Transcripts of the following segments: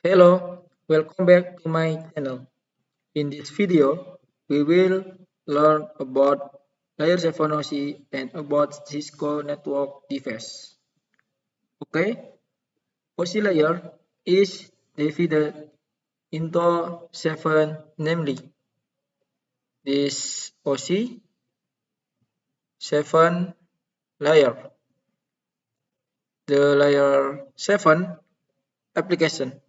Hello, welcome back to my channel. In this video, we will learn about layer 7 OC and about Cisco network device. Okay, OC layer is divided into 7, namely this OC 7 layer. The layer 7 application.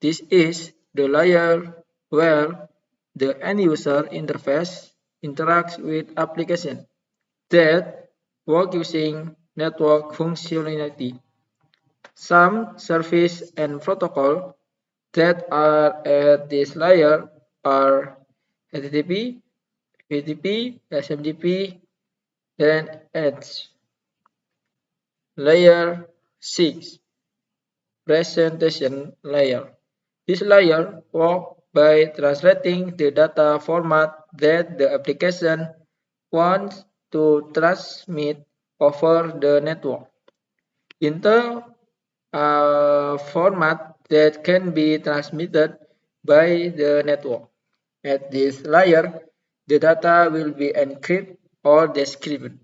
This is the layer where the end-user interface interacts with applications that work using network functionality. Some service and protocol that are at this layer are HTTP, HTTP, SMTP, and Edge. Layer 6 Presentation layer. This layer works by translating the data format that the application wants to transmit over the network into a format that can be transmitted by the network. At this layer, the data will be encrypted or decrypted.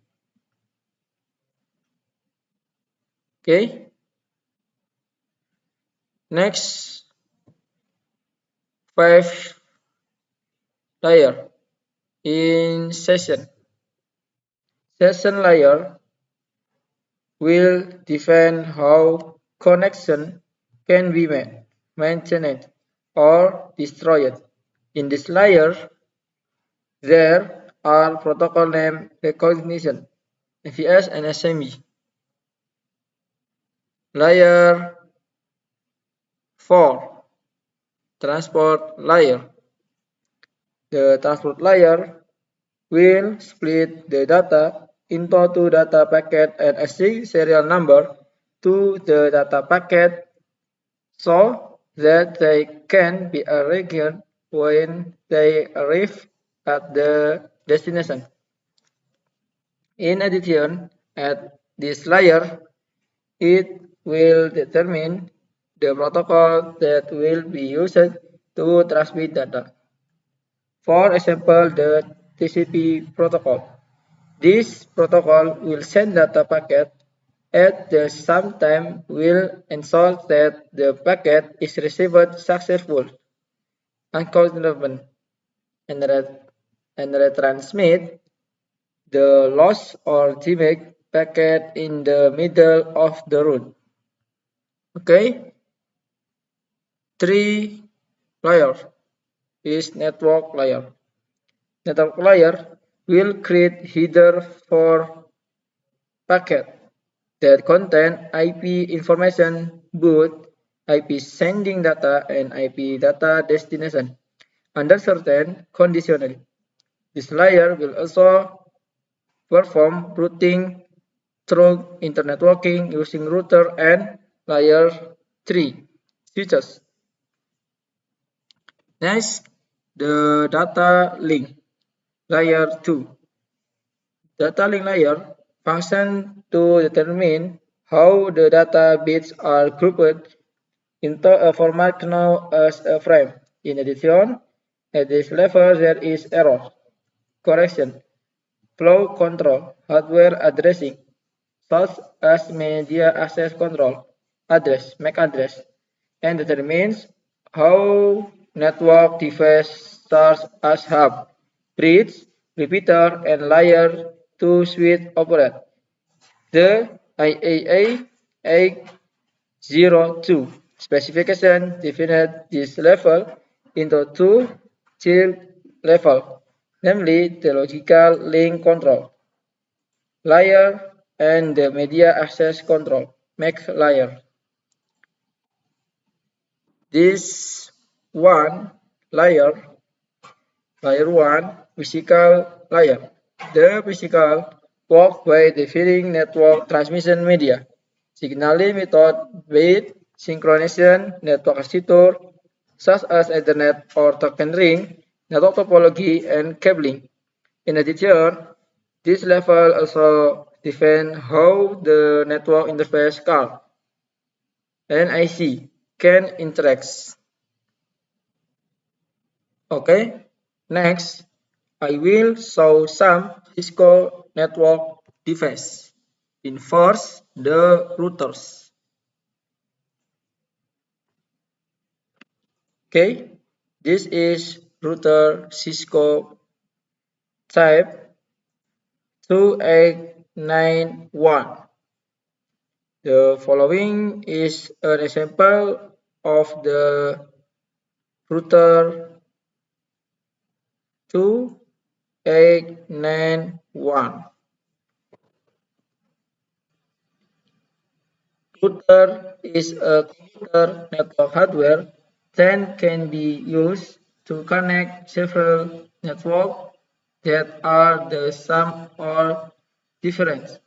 Okay. Next, 5 layer in session. Session layer will define how connection can be made, maintained, or destroyed. In this layer, there are protocol name recognition, AVS and SME. Layer 4, transport layer. The transport layer will split the data into two data packet and assign serial number to the data packet so that they can be arranged when they arrive at the destination. In addition, at this layer, it will determine the protocol that will be used to transmit data. For example, the TCP protocol. This protocol will send data packet at the same time will ensure that the packet is received successfully, uncompromised, and retransmit the lost or damaged packet in the middle of the route. Okay, 3 layer is network layer. Network layer will create header for packet that contain IP information, both IP sending data and IP data destination under certain conditions. This layer will also perform routing through internet networking using router and layer 3 switches. Next, the data link layer 2. Data link layer function to determine how the data bits are grouped into a format known as a frame. In addition, at this level there is error correction, flow control, hardware addressing, such as media access control, MAC address, and determines how network device starts as hub, bridge, repeater, and layer 2 switch operate. The IAA 802 specification defined this level into two child levels, namely the logical link control layer and the media access control MAC layer. This one layer 1, physical layer. The physical works by defining network transmission media, signaling method with synchronization, network architecture, such as Ethernet or token ring, network topology, and cabling. In addition, this level also defines how the network interface card, NIC, can interact. Okay, next I will show some Cisco network device. In first, the routers. Okay, this is router Cisco type 2891. The following is an example of the router 2891. Router is a computer network hardware that can be used to connect several networks that are the sum or difference.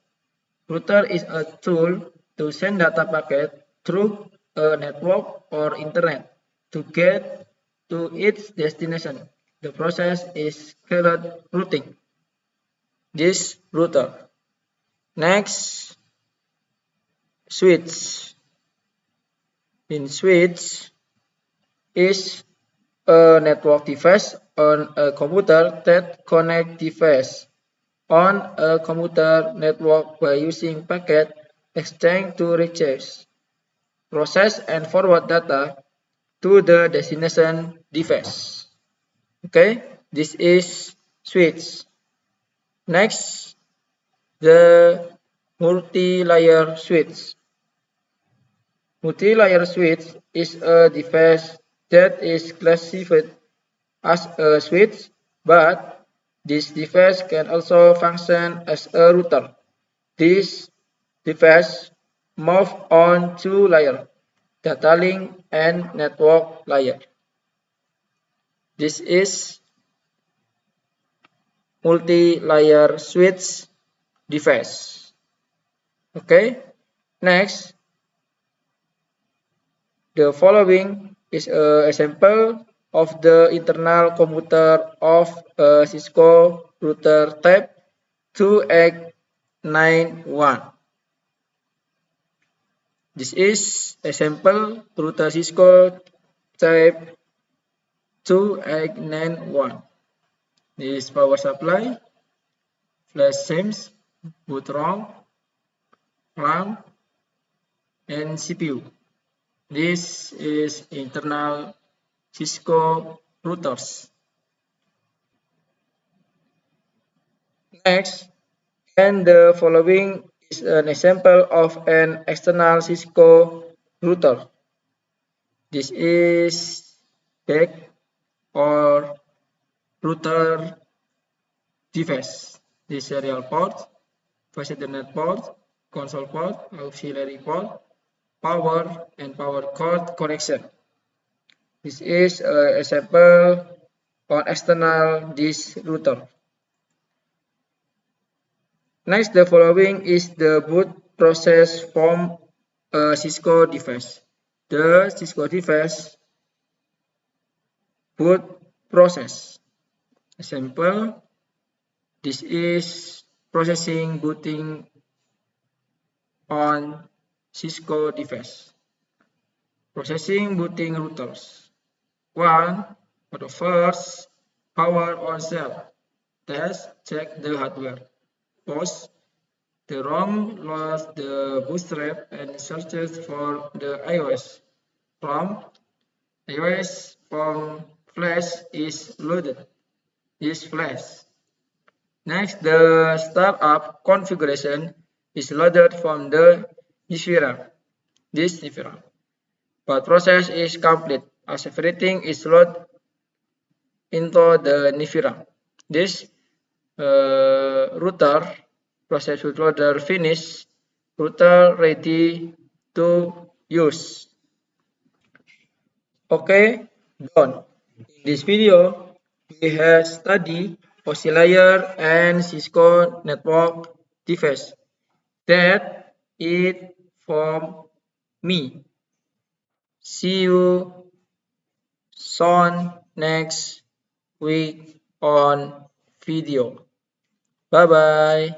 Router is a tool to send data packet through a network or internet to get to its destination. The process is called routing. This router. Next, switch. In switch is a network device on a computer that connect device on a computer network by using packet exchange to retrieve, process, and forward data to the destination device. Okay, this is switch. Next, the multi-layer switch. Multi-layer switch is a device that is classified as a switch, but this device can also function as a router. This device moves on two layers, data link and network layer. This is multi-layer switch device. Okay, next, the following is an example of the internal computer of a Cisco router type 2891. This is example router Cisco type 2891. This power supply, flash SIMs, boot ROM, RAM, and CPU. This is internal Cisco routers. Next, and the following is an example of an external Cisco router. This is back or router device. This serial port, voice Ethernet port, console port, auxiliary port, power, and power cord connection. This is an example on external disk router. Next, the following is the boot process from a Cisco device. The Cisco device boot process. Example, this is processing booting on Cisco device. Processing booting routers. 1. For the first, power on cell. Test, check the hardware. Pause. The ROM loads the bootstrap and searches for the iOS. ROM, iOS from flash is loaded. Use flash. Next, the startup configuration is loaded from the NVIDIA. This NVIDIA. But process is complete as everything is loaded into the NVIDIA. This router process bootloader finish, router ready to use. Okay, done. In this video, we have studied OSI and Cisco network device that it from me. See you soon next week on video. Bye bye.